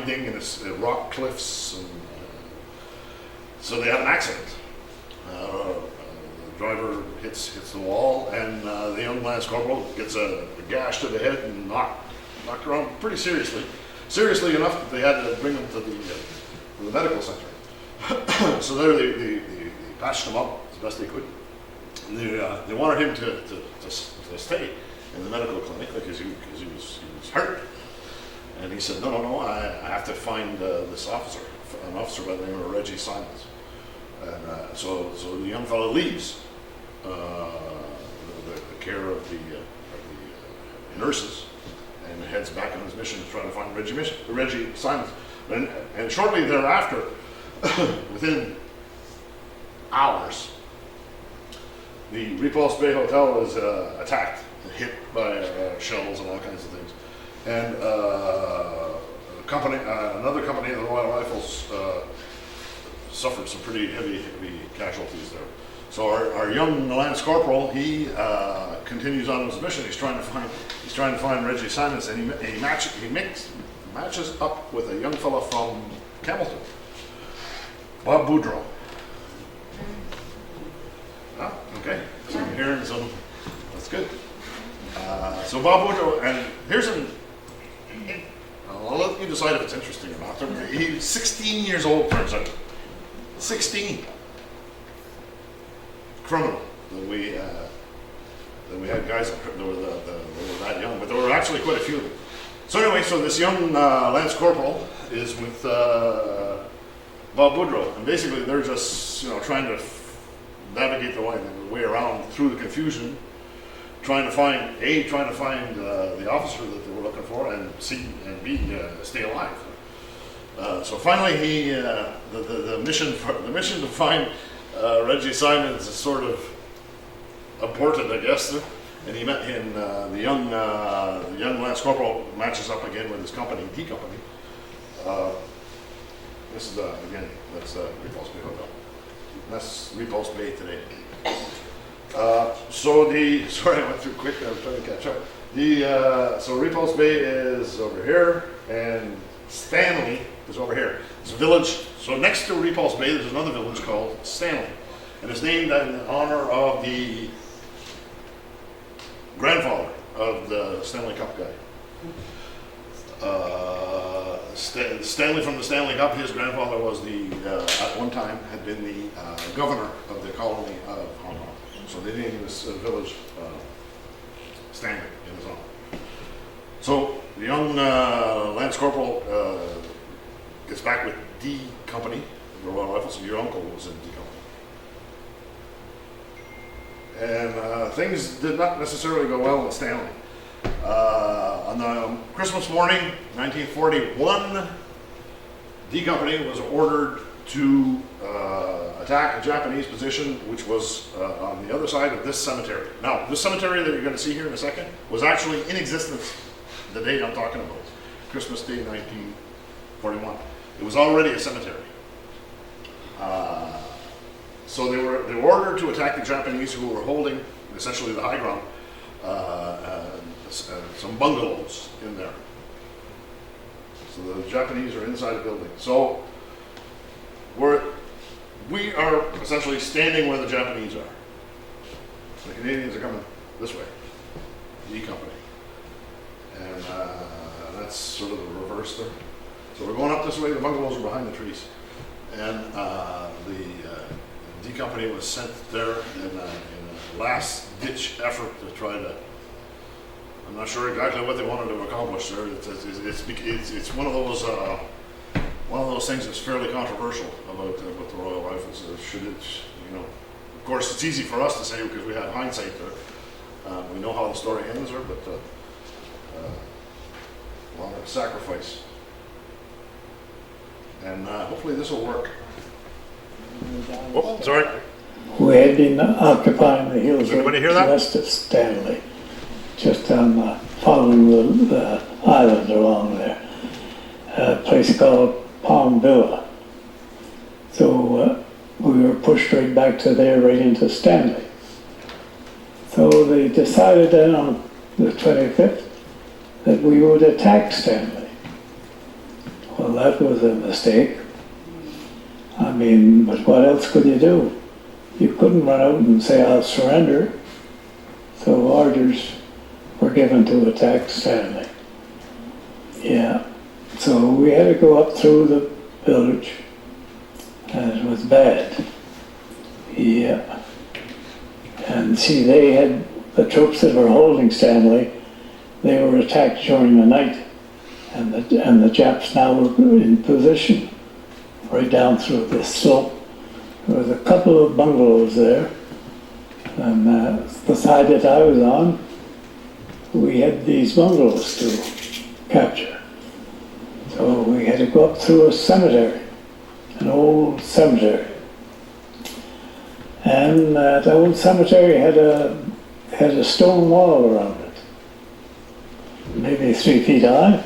winding and it's rock cliffs, and so they had an accident. The driver hits the wall, and the young Lance Corporal gets a gash to the head and knocked around pretty seriously. Seriously enough that they had to bring him to the medical center. So there they patched him up as best they could. And they wanted him to stay in the medical clinic because he was hurt. And he said, no, I have to find this officer, an officer by the name of Reggie Simons. And so the young fellow leaves the care of the nurses and heads back on his mission to try to find Reggie Simons. And shortly thereafter, within hours, the Repulse Bay Hotel was attacked and hit by shells and all kinds of things. And another company, the Royal Rifles, suffered some pretty heavy casualties there. So our young Lance Corporal, he continues on his mission. He's trying to find Reggie Simons, and he matches up with a young fella from Campbellton, Bob Boudreau. Oh, okay, so I'm hearing some. That's good. So Bob Boudreau, and here's I'll let you decide if it's interesting or not. He's 16 years old, turns out. 16. Criminal. That we had guys that were that young, but there were actually quite a few of them. So anyway, so this young Lance Corporal is with Bob Boudreau, and basically they're just trying to navigate the way around through the confusion, trying to find the officer that they were looking for, and stay alive. So finally, the mission to find Reggie Simons is sort of aborted, I guess. And he met him. The young Lance Corporal matches up again with his company, D Company. This is that's Repulse Bay Hotel. That's Repulse Bay today. Sorry, I went through quick. I was trying to catch up. So Repulse Bay is over here, and Stanley is over here. It's a village. So next to Repulse Bay, there's another village called Stanley, and it's named in honor of the grandfather of the Stanley Cup guy. Stanley from the Stanley Cup. His grandfather was at one time had been the governor of the colony of Hong Kong. So they named this village Stanley in his honor. So the young Lance Corporal gets back with D Company, the Royal Rifles. So your uncle was in D Company. And things did not necessarily go well with Stanley. On the Christmas morning, 1941, D Company was ordered to attack a Japanese position which was on the other side of this cemetery. Now, this cemetery that you're going to see here in a second was actually in existence the date I'm talking about, Christmas Day 1941. It was already a cemetery. So they were ordered to attack the Japanese who were holding essentially the high ground, some bungalows in there. So the Japanese are inside the building. So we are essentially standing where the Japanese are. The Canadians are coming this way, D Company. And that's sort of the reverse there. So we're going up this way, the bungalows are behind the trees. And the D Company was sent there in a last-ditch effort to try to, I'm not sure exactly what they wanted to accomplish there. It's one of those things that's fairly controversial about the Royal Rifles. Of course, it's easy for us to say because we have hindsight there. We know how the story ends there, but a lot of sacrifice. And hopefully this will work. Oh, sorry. We had been occupying the hills west of Stanley, just on following the island along there, a place called Palm Villa. So we were pushed right back to there, right into Stanley. So they decided then on the 25th that we would attack Stanley. Well, Well, that was a mistake. I mean, but what else could you do? You couldn't run out and say, I'll surrender. So orders were given to attack Stanley. Yeah. So we had to go up through the village, and it was bad. Yeah. And see, they had, the troops that were holding Stanley, they were attacked during the night. And the Japs now were in position right down through this slope. There was a couple of bungalows there. And the side that I was on, we had these bungalows to capture. So we had to go up through a cemetery, an old cemetery. And that old cemetery had a stone wall around it, maybe 3 feet high.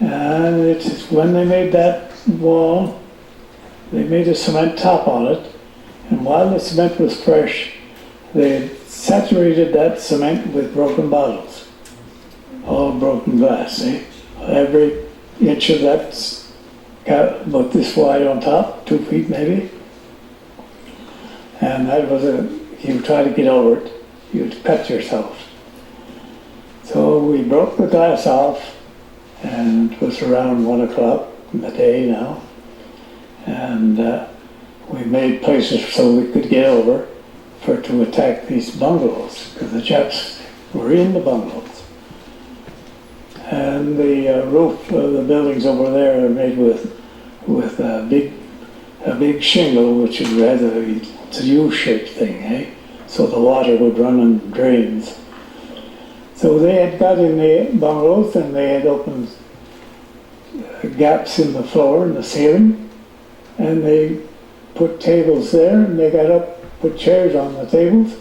And when they made that wall, they made a cement top on it. And while the cement was fresh, they saturated that cement with broken bottles, all broken glass. Eh? Every inch of that got about this wide on top, 2 feet maybe. And that was you try to get over it, you'd cut yourself. So we broke the glass off, and it was around 1 o'clock in the day now. And we made places so we could get over to attack these bungalows, because the Japs were in the bungalows. And the roof of the buildings over there are made with a big shingle, which is rather it's a U-shaped thing, eh? So the water would run in drains. So they had got in the bungalows and they had opened gaps in the floor and the ceiling, and they put tables there, and they got up, put chairs on the tables,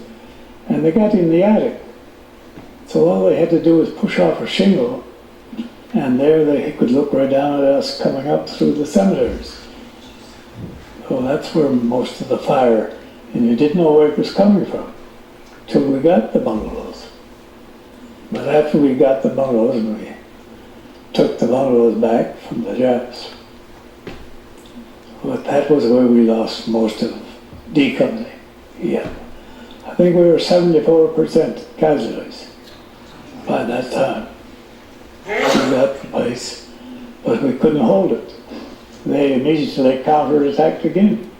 and they got in the attic. So all they had to do was push off a shingle, and there they could look right down at us coming up through the cemeteries. So that's where most of the fire, and you didn't know where it was coming from till we got the bungalows. But after we got the bungalows, we took the bungalows back from the Japs. But that was where we lost most of D Company. Yeah. I think we were 74% casualties by that time. We got the place, but we couldn't hold it. They immediately counterattacked again.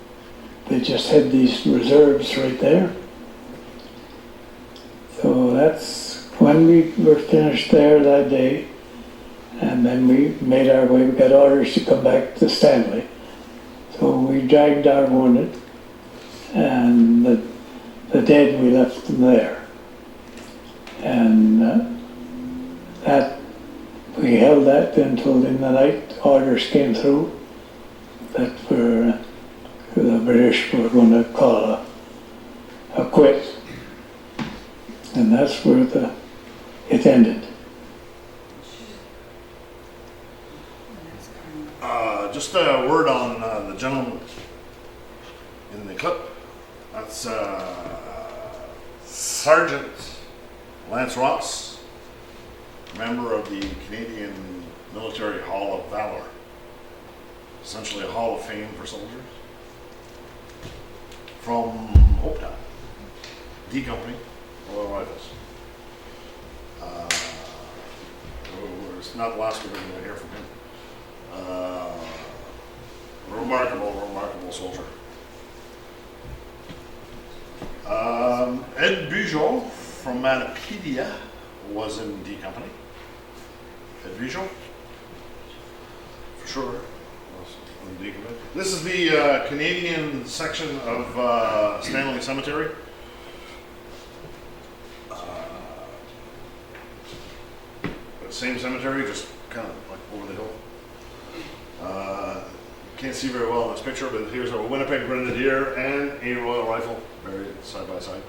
They just had these reserves right there. So that's when we were finished there that day, and then we made our way. We got orders to come back to Stanley. So we dragged our wounded, and the dead, we left them there. And that we held that until in the night orders came through that the British were going to call a quit. And that's where it ended. Just a word on the gentleman in the clip. That's Sergeant Lance Ross, member of the Canadian Military Hall of Valor, essentially a Hall of Fame for soldiers, from Hopetown, D Company, Royal Rifles. It's not the last we're going to hear from him. Remarkable soldier. Ed Bugeaud from Manapedia was in D Company. Ed Bugeaud, for sure, was in D Company. This is the Canadian section of Stanley Cemetery. Same cemetery, just kind of like over the hill. Can't see very well in this picture, but here's a Winnipeg Grenadier and a Royal Rifle buried side by side.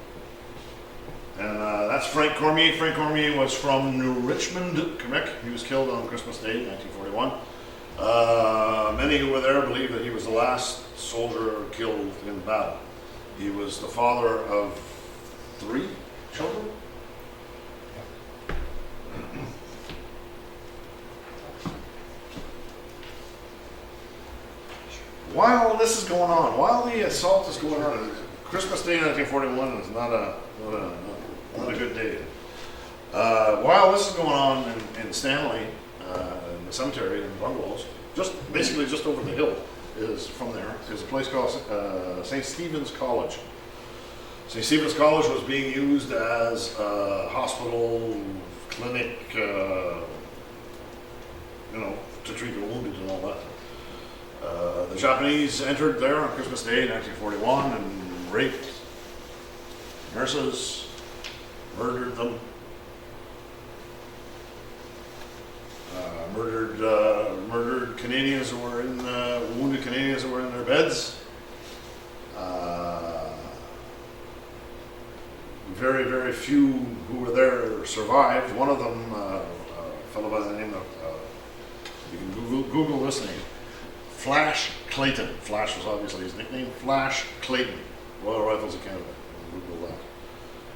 And that's Frank Cormier. Frank Cormier was from New Richmond, Quebec. He was killed on Christmas Day, 1941. Many who were there believe that he was the last soldier killed in battle. He was the father of 3 children. while this is going on, while the assault is going on, Christmas Day 1941 is not a good day. While this is going on in Stanley, in the cemetery in bungalows, basically just over the hill is from there is a place called St. Stephen's College. St. Stephen's College was being used as a hospital, clinic, to treat the wounded and all that. The Japanese entered there on Christmas Day 1941 and raped nurses, murdered them, murdered Canadians who were wounded Canadians who were in their beds. Very, very few who were there survived. One of them, a fellow by the name of, you can Google this name, Flash Clayton. Flash was obviously his nickname. Flash Clayton, Royal Rifles of Canada. Google that.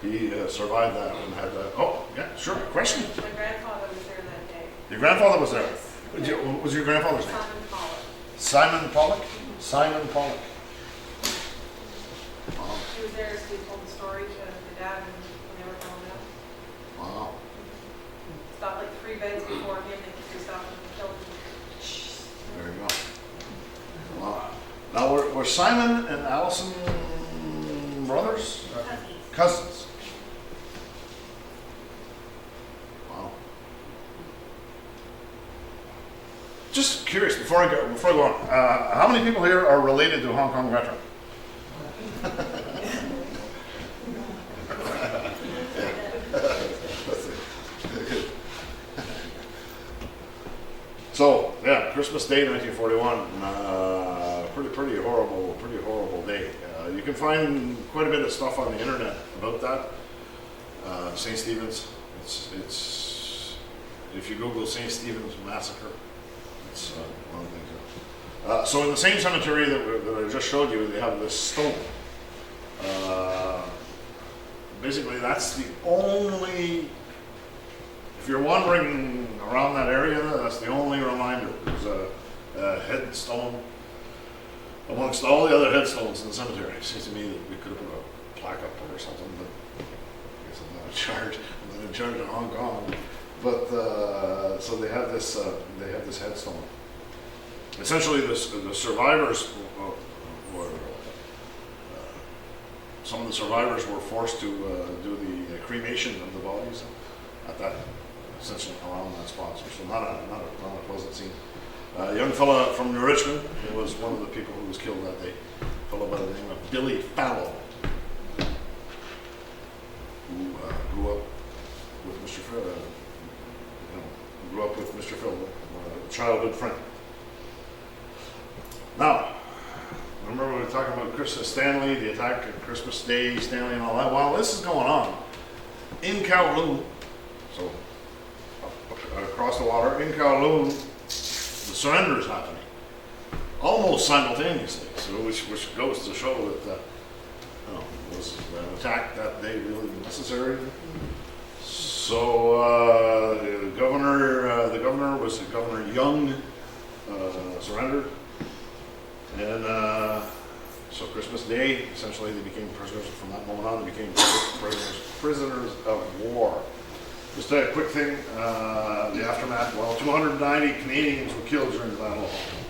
He survived that and had that. Oh, yeah, sure. Question? My grandfather was there that day. Your grandfather was there? Yes. What was your grandfather's name? Simon Pollock. Simon Pollock? Simon Pollock. Wow. He was there, so he told the story to the dad when they were coming out. Wow. Stopped like 3 beds before him, and he stopped and killed him. There you go. Wow. Now, were Simon and Allison brothers? Cousins. Wow. Just curious, before I go on, how many people here are related to a Hong Kong veteran? So, yeah, Christmas Day 1941, pretty horrible day. You can find quite a bit of stuff on the internet about that. St. Stephen's, it's if you Google St. Stephen's Massacre, it's one of the things. So in the same cemetery that I just showed you, they have this stone. Basically, that's the only, if you're wandering around that area, that's the only reminder. There's a headstone amongst all the other headstones in the cemetery. It seems to me that we could have put a plaque up there or something, but I guess I'm not in charge. I'm not in charge of Hong Kong. But so they have this headstone. Essentially, the survivors were some of the survivors were forced to do the cremation of the bodies at that, essentially around that spot. So not a pleasant scene. A young fella from New Richmond, who was one of the people who was killed that day, a fellow by the name of Billy Fallow, who grew up with Mr. Phil, a childhood friend. Now, remember we were talking about Christmas Stanley, the attack on Christmas Day, Stanley and all that? While this is going on, in Kowloon, so across the water, in Kowloon, the surrender is happening almost simultaneously. So which goes to show that was an attack that day really necessary? So the governor was Governor Young, surrendered, and so Christmas Day, essentially they became prisoners. From that moment on, they became prisoners of war. Just a quick thing, the aftermath, 290 Canadians were killed during the Battle of Hong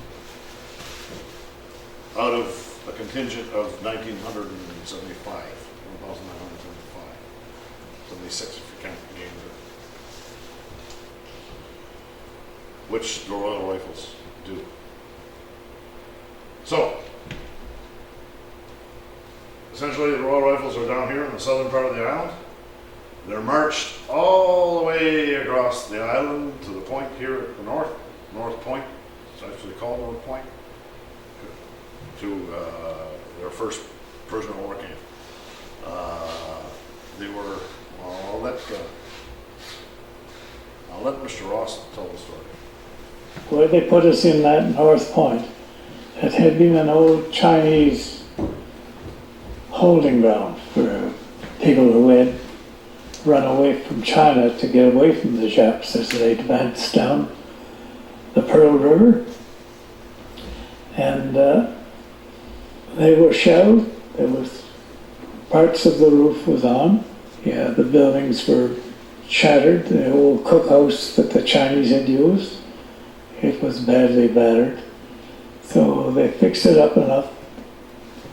Kong, out of a contingent of 1,975, 1,975, 76 if you count Canadians, which the Royal Rifles do. So, essentially the Royal Rifles are down here in the southern part of the island. They're marched all the way across the island to the point here at the North Point. It's actually called North Point, to their first prisoner of war camp. They were, I'll let Mr. Ross tell the story. Where they put us in that North Point, it had been an old Chinese holding ground for people who had run away from China to get away from the Japs as they advanced down the Pearl River. And And they were shelled. There was parts of the roof was on. Yeah, the buildings were shattered. The old cookhouse that the Chinese had used, it was badly battered. So they fixed it up enough,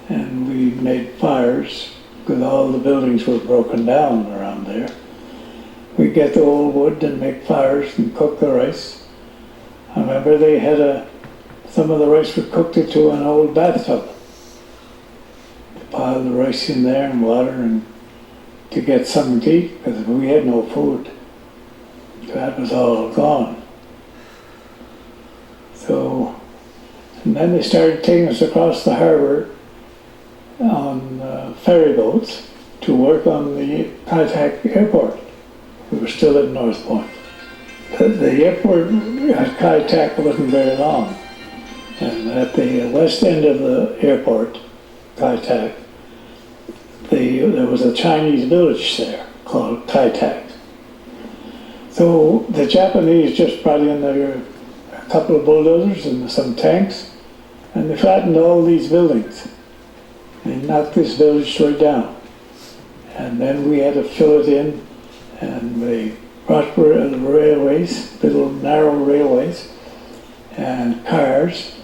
and we made fires because all the buildings were broken down around there. We'd get the old wood and make fires and cook the rice. I remember they had some of the rice we cooked it to an old bathtub. Pile the rice in there and water and to get something to eat because we had no food. That was all gone. So, and then they started taking us across the harbor on ferry boats to work on the Kai Tak airport. We were still at North Point. The airport at Kai Tak wasn't very long. And at the west end of the airport, Kai Tak, there was a Chinese village there called Kai Tak. So the Japanese just brought in a couple of bulldozers and some tanks, and they flattened all these buildings. They knocked this village right down. And then we had to fill it in, and they brought the railways, little narrow railways, and cars,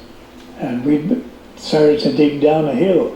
and we started to dig down a hill.